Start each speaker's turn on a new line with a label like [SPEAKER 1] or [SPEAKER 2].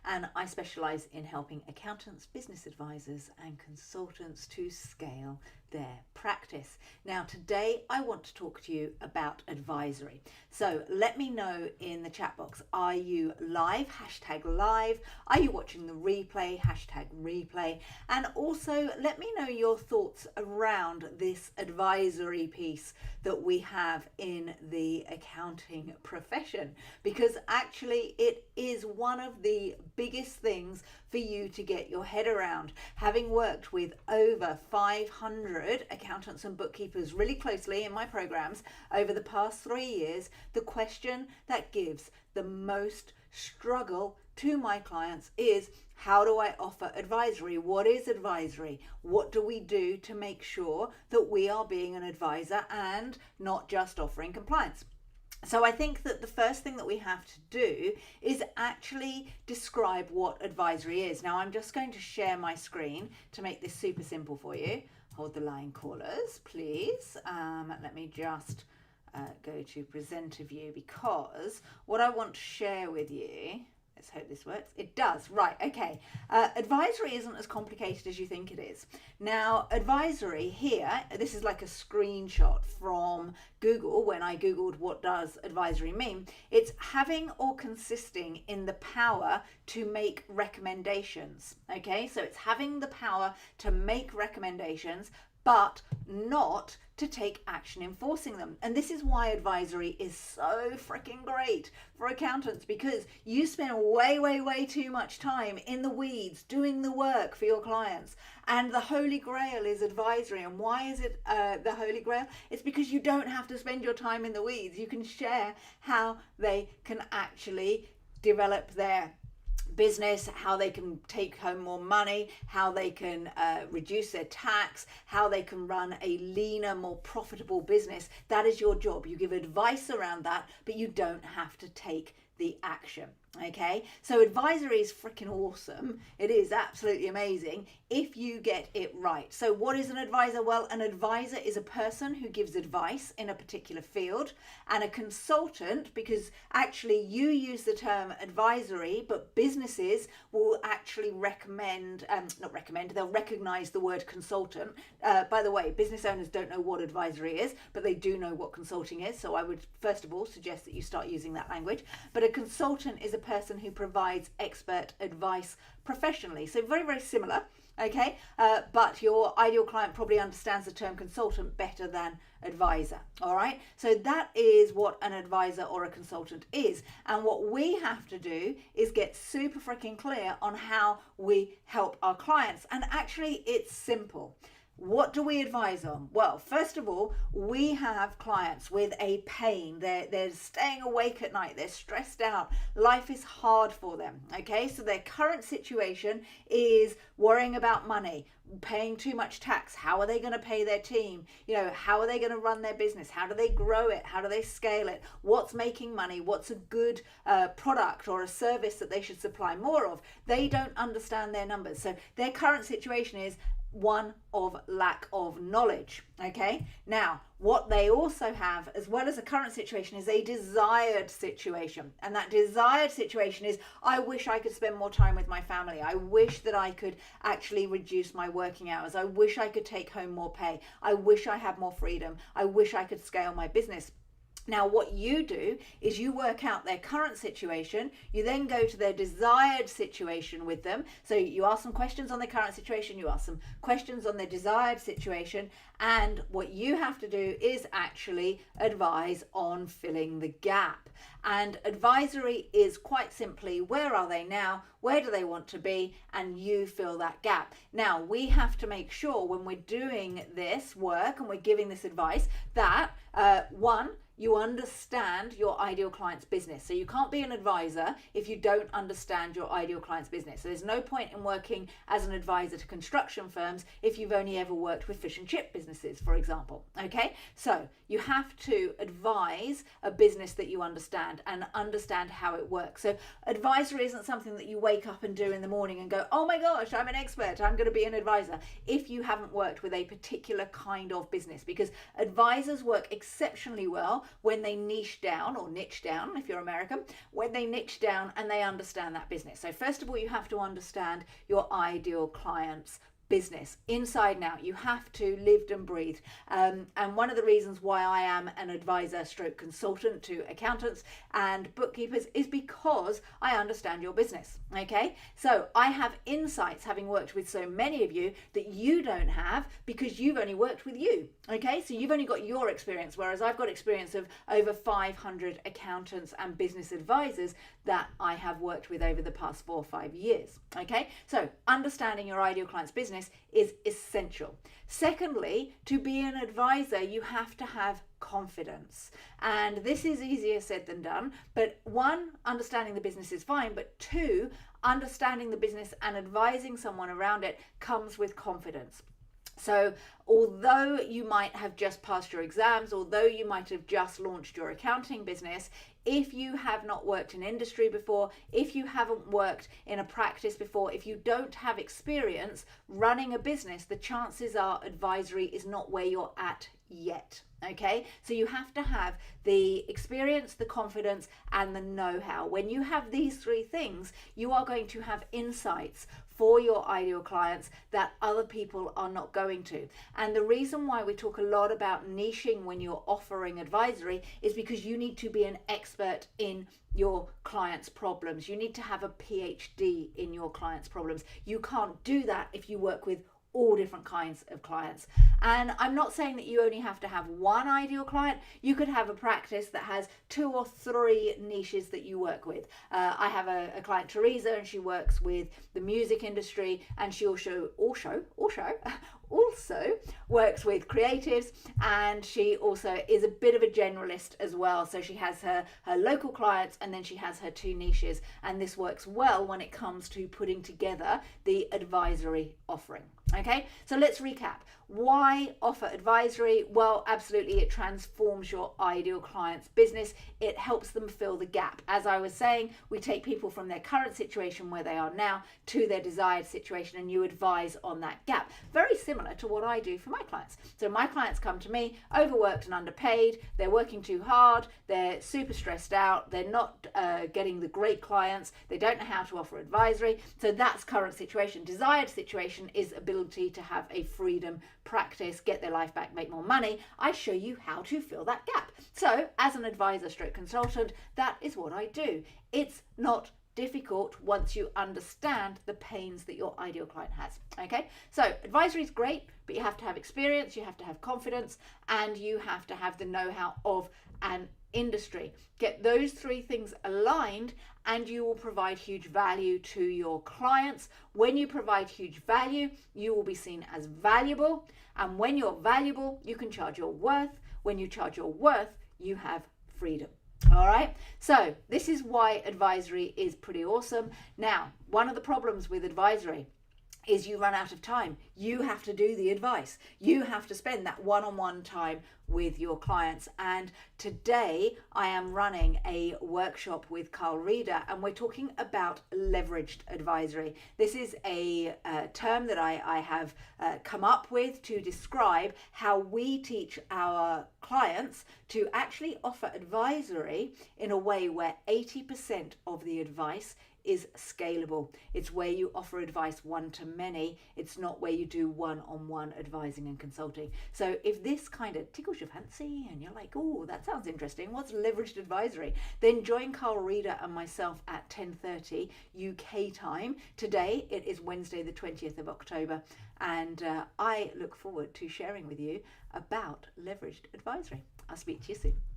[SPEAKER 1] and I specialize in helping accountants, business advisors, and consultants to scale their practice. Now, today I want to talk to you about advisory. So let me know in the chat box, are you live? Hashtag live. Are you watching the replay? Hashtag replay. And also let me know your thoughts around this advisory piece that we have in the accounting profession, because actually it is one of the biggest things for you to get your head around. Having worked with over 500 accountants and bookkeepers really closely in my programs over the past 3 years, the question that gives the most struggle to my clients is, how do I offer advisory? What is advisory? What do we do to make sure that we are being an advisor and not just offering compliance? So I think that the first thing that we have to do is actually describe what advisory is. Now I'm just going to share my screen to make this super simple for you. Hold the line, callers, please. Let me just go to presenter view, because what I want to share with you, let's hope this works. It does. Right. Okay. Advisory isn't as complicated as you think it is. Now, advisory here, this is like a screenshot from Google. When I Googled what does advisory mean, it's having or consisting in the power to make recommendations. Okay. So it's having the power to make recommendations, but not to take action enforcing them. And this is why advisory is so freaking great for accountants, because you spend way too much time in the weeds doing the work for your clients. And the holy grail is advisory. And why is it the holy grail? It's because you don't have to spend your time in the weeds. You can share how they can actually develop their business, how they can take home more money, how they can reduce their tax, how they can run a leaner, more profitable business. That is your job. You give advice around that, but you don't have to take the action. Okay, so advisory is freaking awesome. It is absolutely amazing if you get it right. So what is an advisor? Well, an advisor is a person who gives advice in a particular field, and a consultant, because actually you use the term advisory, but businesses will actually they'll recognize the word consultant. By the way, business owners don't know what advisory is, but they do know what consulting is. So I would first of all suggest that you start using that language. But a consultant is a person who provides expert advice professionally. So very similar, okay? But your ideal client probably understands the term consultant better than advisor, all right? So that is what an advisor or a consultant is. And what we have to do is get super freaking clear on how we help our clients. And actually, it's simple. What do we advise on? Well, first of all, we have clients with a pain. They're staying awake at night. They're stressed out. Life is hard for them. Okay, so their current situation is worrying about money, paying too much tax. How are they going to pay their team? You know, how are they going to run their business? How do they grow it? How do they scale it? What's making money? What's a good product or a service that they should supply more of? They don't understand their numbers. So their current situation is one of lack of knowledge. Okay, now what they also have, as well as a current situation, is a desired situation. And that desired situation is, I wish I could spend more time with my family. I wish that I could actually reduce my working hours. I wish I could take home more pay. I wish I had more freedom. I wish I could scale my business. Now, what you do is you work out their current situation. You then go to their desired situation with them. So you ask some questions on their current situation. You ask some questions on their desired situation. And what you have to do is actually advise on filling the gap. And advisory is quite simply, where are they now? Where do they want to be? And you fill that gap. Now, we have to make sure when we're doing this work and we're giving this advice that, one, you understand your ideal client's business. So you can't be an advisor if you don't understand your ideal client's business. So there's no point in working as an advisor to construction firms if you've only ever worked with fish and chip businesses, for example. Okay, so you have to advise a business that you understand. understand how it works. So advisory isn't something that you wake up and do in the morning and go, oh my gosh, I'm an expert, I'm going to be an advisor, if you haven't worked with a particular kind of business, because advisors work exceptionally well when they niche down, or niche down if you're American, when they niche down and they understand that business. So first of all, you have to understand your ideal client's business inside and out. You have to lived and breathed. And one of the reasons why I am an advisor stroke consultant to accountants and bookkeepers is because I understand your business. Okay, so I have insights, having worked with so many of you, that you don't have because you've only worked with you. Okay, so you've only got your experience, whereas I've got experience of over 500 accountants and business advisors that I have worked with over the past 4 or 5 years. Okay, so understanding your ideal client's business is essential. Secondly, to be an advisor, you have to have confidence. And this is easier said than done. But one, understanding the business is fine. But two, understanding the business and advising someone around it comes with confidence. So although you might have just passed your exams, although you might have just launched your accounting business, if you have not worked in industry before, if you haven't worked in a practice before, if you don't have experience running a business, the chances are advisory is not where you're at yet. Okay, so you have to have the experience, the confidence, and the know-how. When you have these three things, you are going to have insights for your ideal clients that other people are not going to. And the reason why we talk a lot about niching when you're offering advisory is because you need to be an expert in your clients' problems. You need to have a PhD in your clients' problems. You can't do that if you work with all different kinds of clients. And I'm not saying that you only have to have one ideal client. You could have a practice that has 2 or 3 niches that you work with. I have a client, Teresa, and she works with the music industry, and she also works with creatives, and she also is a bit of a generalist as well. So she has her local clients, and then she has her 2 niches, and this works well when it comes to putting together the advisory offering. Okay, so let's recap. Why offer advisory? Well, absolutely, it transforms your ideal client's business. It helps them fill the gap. As I was saying, we take people from their current situation where they are now to their desired situation, and you advise on that gap. Very similar to what I do for my clients. So my clients come to me overworked and underpaid. They're working too hard. They're super stressed out. They're not getting the great clients. They don't know how to offer advisory. So that's current situation. Desired situation is ability to have a freedom practice, get their life back, make more money. I show you how to fill that gap. So as an advisor stroke consultant, that is what I do. It's not difficult once you understand the pains that your ideal client has. Okay, so advisory is great, but you have to have experience, you have to have confidence, and you have to have the know-how of an industry. Get those 3 things aligned, and you will provide huge value to your clients. When you provide huge value, you will be seen as valuable, and when you're valuable, you can charge your worth. When you charge your worth, you have freedom. All right, so this is why advisory is pretty awesome. Now, one of the problems with advisory is you run out of time. You have to do the advice. You have to spend that one-on-one time with your clients. And today I am running a workshop with Carl Reeder, and we're talking about leveraged advisory. This is a term that I have come up with to describe how we teach our clients to actually offer advisory in a way where 80% of the advice is scalable. It's where you offer advice one to many. It's not where you do one-on-one advising and consulting. So if this kind of tickles your fancy and you're like, oh, that sounds interesting, what's leveraged advisory? Then join Carl Reeder and myself at 10:30 UK time. Today it is Wednesday the 20th of October, and I look forward to sharing with you about leveraged advisory. I'll speak to you soon.